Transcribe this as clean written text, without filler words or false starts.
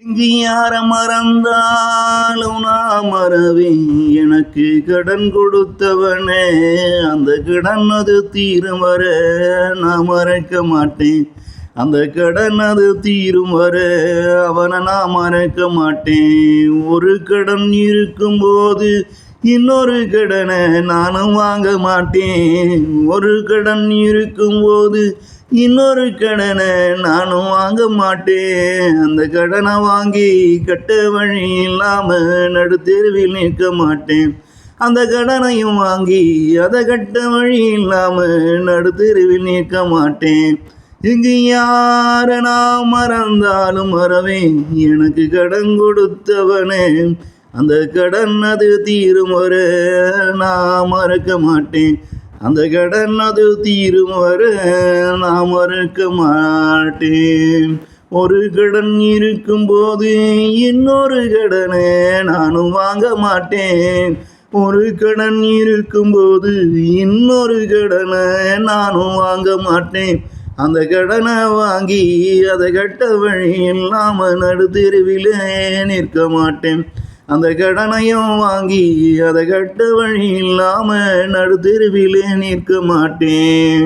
இங்கு யார மறந்தாலும் நான் மறவேன். எனக்கு கடன் கொடுத்தவனே, அந்த கடன் அது தீரும் வர நான் மறக்க மாட்டேன். அந்த கடன் அது தீரும் வர அவனை நான் மறக்க மாட்டேன். ஒரு கடன் இருக்கும்போது இன்னொரு கடனை நானும் வாங்க மாட்டேன். ஒரு கடன் இருக்கும்போது இன்னொரு கடனை நானும் வாங்க மாட்டேன். அந்த கடனை வாங்கி கட்ட வழி இல்லாம நடுத்தெருவில் நிற்க மாட்டேன். அந்த கடனையும் வாங்கி அதை கட்ட வழி இல்லாம நடுத்தெருவில் நிற்க மாட்டேன். இங்கு யார நான் மறந்தாலும் மறவேன். எனக்கு கடன் கொடுத்தவனே, அந்த கடன் அது தீரும் வர நான் மறக்க மாட்டேன். அந்த கடன் அது தீரும் வர நான் மறக்க மாட்டேன். ஒரு கடன் இருக்கும்போது இன்னொரு கடனை நானும் வாங்க மாட்டேன். ஒரு கடன் இருக்கும்போது இன்னொரு கடனை நானும் வாங்க மாட்டேன். அந்த கடனை வாங்கி அதை கட்ட வழி இல்லாமல் நடுத்தெருவிலே நிற்க மாட்டேன். அந்த கடனையும் வாங்கி அதை கட்ட வழி இல்லாமல் நடுத்தெருவிலே நிற்க மாட்டேன்.